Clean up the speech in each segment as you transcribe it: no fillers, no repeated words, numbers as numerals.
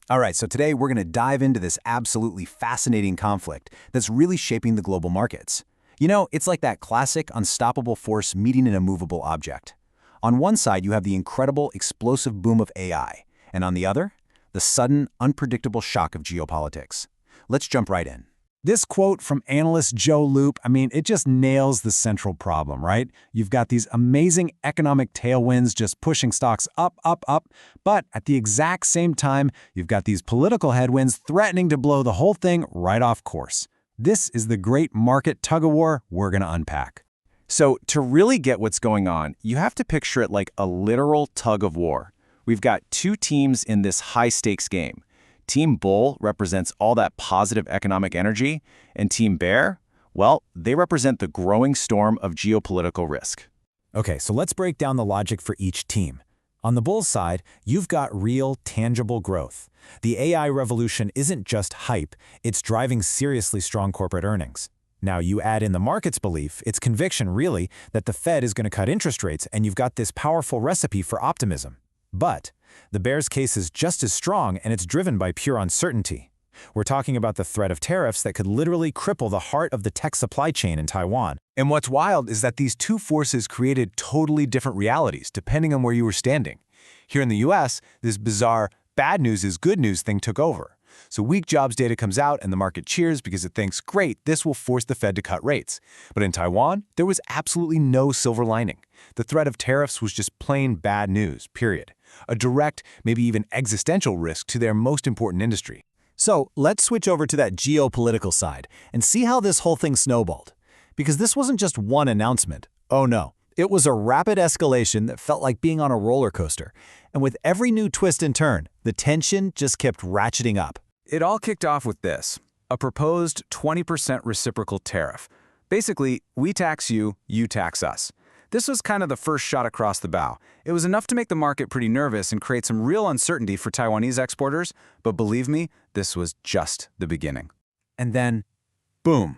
All right, so today we're going to dive into this absolutely fascinating conflict that's really shaping the global markets. You know, it's like that classic unstoppable force meeting an immovable object. On one side, you have the incredible explosive boom of AI, and on the other, the sudden, unpredictable shock of geopolitics. Let's jump right in. This quote from analyst Joe Loop, it just nails the central problem, right? You've got these amazing economic tailwinds just pushing stocks up, up, up, but at the exact same time, you've got these political headwinds threatening to blow the whole thing right off course. This is the great market tug-of-war we're going to unpack. So to really get what's going on, you have to picture it like a literal tug of war. We've got two teams in this high-stakes game. Team Bull represents all that positive economic energy, and Team Bear, well, they represent the growing storm of geopolitical risk. Okay, so let's break down the logic for each team. On the bull side, you've got real, tangible growth. The AI revolution isn't just hype, it's driving seriously strong corporate earnings. Now, you add in the market's belief, its conviction really, that the Fed is going to cut interest rates, and you've got this powerful recipe for optimism. But the bear's case is just as strong, and it's driven by pure uncertainty. We're talking about the threat of tariffs that could literally cripple the heart of the tech supply chain in Taiwan. And what's wild is that these two forces created totally different realities depending on where you were standing. Here in the US, this bizarre bad news is good news thing took over. So weak jobs data comes out and the market cheers because it thinks, great, this will force the Fed to cut rates. But in Taiwan, there was absolutely no silver lining. The threat of tariffs was just plain bad news, period. A direct, maybe even existential risk to their most important industry. So let's switch over to that geopolitical side and see how this whole thing snowballed. Because this wasn't just one announcement. Oh no, it was a rapid escalation that felt like being on a roller coaster. And with every new twist and turn, the tension just kept ratcheting up. It all kicked off with this, a proposed 20% reciprocal tariff. Basically, we tax you, you tax us. This was kind of the first shot across the bow. It was enough to make the market pretty nervous and create some real uncertainty for Taiwanese exporters, but believe me, this was just the beginning. And then, boom.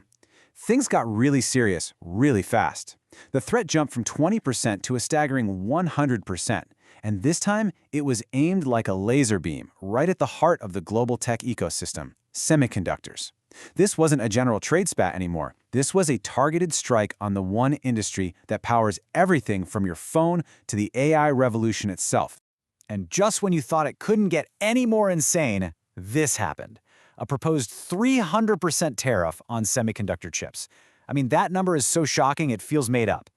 Things got really serious, really fast. The threat jumped from 20% to a staggering 100%. And this time, it was aimed like a laser beam, right at the heart of the global tech ecosystem, semiconductors. This wasn't a general trade spat anymore. This was a targeted strike on the one industry that powers everything from your phone to the AI revolution itself. And just when you thought it couldn't get any more insane, this happened. A proposed 300% tariff on semiconductor chips. That number is so shocking it feels made up.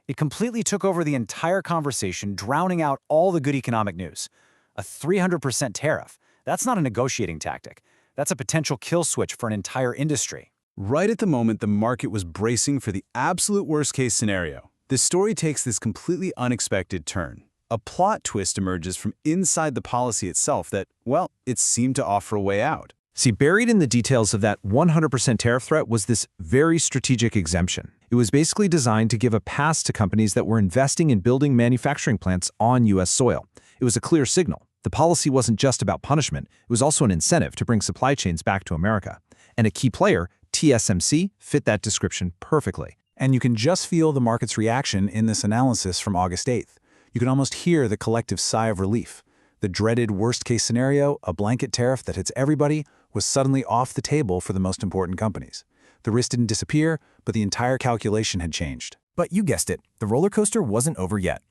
It completely took over the entire conversation, drowning out all the good economic news. A 300% tariff. That's not a negotiating tactic. That's a potential kill switch for an entire industry. Right at the moment the market was bracing for the absolute worst-case scenario, the story takes this completely unexpected turn. A plot twist emerges from inside the policy itself that, well, it seemed to offer a way out. See, buried in the details of that 100% tariff threat was this very strategic exemption. It was basically designed to give a pass to companies that were investing in building manufacturing plants on U.S. soil. It was a clear signal. The policy wasn't just about punishment, it was also an incentive to bring supply chains back to America. And a key player, TSMC, fit that description perfectly. And you can just feel the market's reaction in this analysis from August 8th. You can almost hear the collective sigh of relief. The dreaded worst-case scenario, a blanket tariff that hits everybody, was suddenly off the table for the most important companies. The risk didn't disappear, but the entire calculation had changed. But you guessed it, the roller coaster wasn't over yet.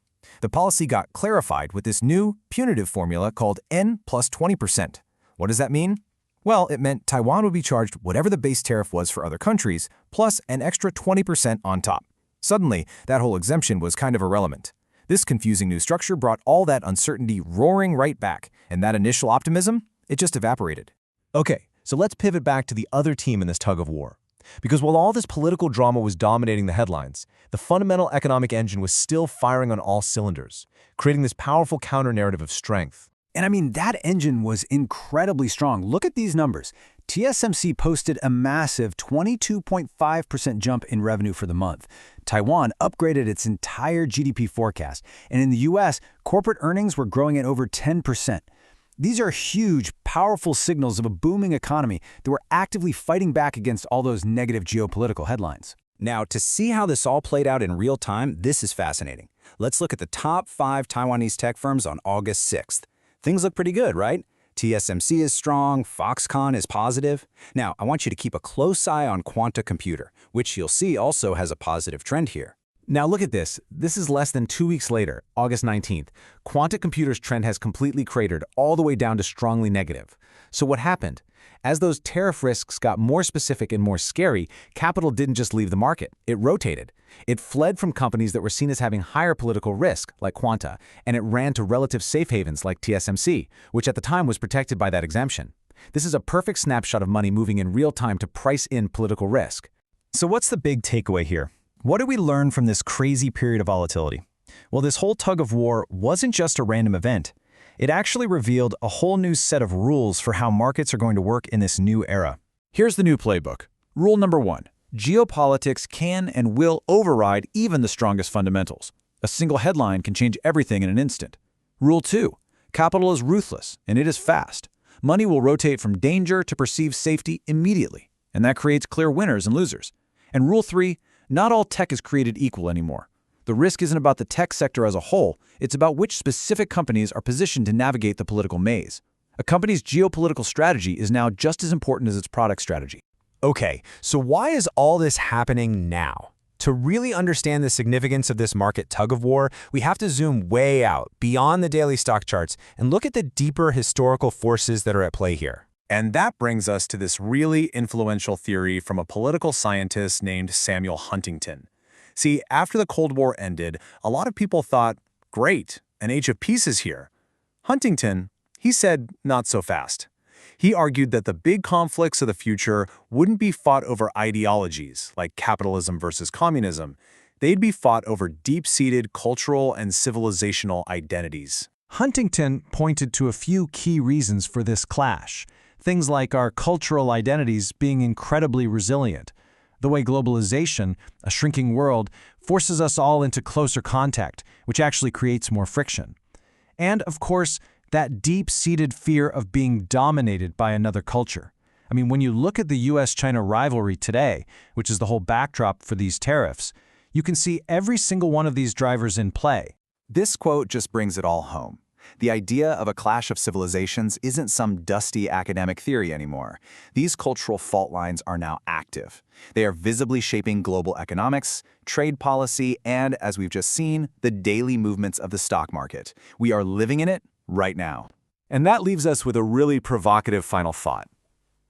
The policy got clarified with this new, punitive formula called N plus 20%. What does that mean? Well, it meant Taiwan would be charged whatever the base tariff was for other countries, plus an extra 20% on top. Suddenly, that whole exemption was kind of irrelevant. This confusing new structure brought all that uncertainty roaring right back, and that initial optimism, it just evaporated. Okay, so let's pivot back to the other team in this tug of war. Because while all this political drama was dominating the headlines, the fundamental economic engine was still firing on all cylinders, creating this powerful counter-narrative of strength. And that engine was incredibly strong. Look at these numbers. TSMC posted a massive 22.5% jump in revenue for the month. Taiwan upgraded its entire GDP forecast. And in the US, corporate earnings were growing at over 10%. These are huge, powerful signals of a booming economy that were actively fighting back against all those negative geopolitical headlines. Now, to see how this all played out in real time, this is fascinating. Let's look at the top 5 Taiwanese tech firms on August 6th. Things look pretty good, right? TSMC is strong, Foxconn is positive. Now, I want you to keep a close eye on Quanta Computer, which you'll see also has a positive trend here. Now look at this. This is less than 2 weeks later, August 19th. Quanta Computer's trend has completely cratered all the way down to strongly negative. So what happened? As those tariff risks got more specific and more scary, capital didn't just leave the market, it rotated. It fled from companies that were seen as having higher political risk, like Quanta, and it ran to relative safe havens like TSMC, which at the time was protected by that exemption. This is a perfect snapshot of money moving in real time to price in political risk. So what's the big takeaway here? What did we learn from this crazy period of volatility? Well, this whole tug of war wasn't just a random event. It actually revealed a whole new set of rules for how markets are going to work in this new era. Here's the new playbook. Rule number 1. Geopolitics can and will override even the strongest fundamentals. A single headline can change everything in an instant. Rule 2. Capital is ruthless, and it is fast. Money will rotate from danger to perceived safety immediately, and that creates clear winners and losers. And Rule 3. Not all tech is created equal anymore. The risk isn't about the tech sector as a whole, it's about which specific companies are positioned to navigate the political maze. A company's geopolitical strategy is now just as important as its product strategy. Okay, so why is all this happening now? To really understand the significance of this market tug of war, we have to zoom way out, beyond the daily stock charts, and look at the deeper historical forces that are at play here. And that brings us to this really influential theory from a political scientist named Samuel Huntington. See, after the Cold War ended, a lot of people thought, great, an age of peace is here. Huntington, he said, not so fast. He argued that the big conflicts of the future wouldn't be fought over ideologies, like capitalism versus communism. They'd be fought over deep-seated cultural and civilizational identities. Huntington pointed to a few key reasons for this clash. Things like our cultural identities being incredibly resilient, the way globalization, a shrinking world, forces us all into closer contact, which actually creates more friction. And, of course, that deep-seated fear of being dominated by another culture. I mean, when you look at the US-China rivalry today, which is the whole backdrop for these tariffs, you can see every single one of these drivers in play. This quote just brings it all home. The idea of a clash of civilizations isn't some dusty academic theory anymore. These cultural fault lines are now active. They are visibly shaping global economics, trade policy, and, as we've just seen, the daily movements of the stock market. We are living in it right now. And that leaves us with a really provocative final thought.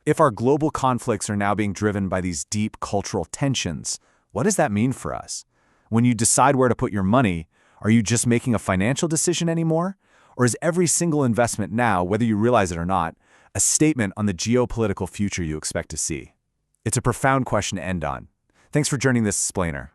If our global conflicts are now being driven by these deep cultural tensions, what does that mean for us? When you decide where to put your money, are you just making a financial decision anymore? Or is every single investment now, whether you realize it or not, a statement on the geopolitical future you expect to see? It's a profound question to end on. Thanks for joining this explainer.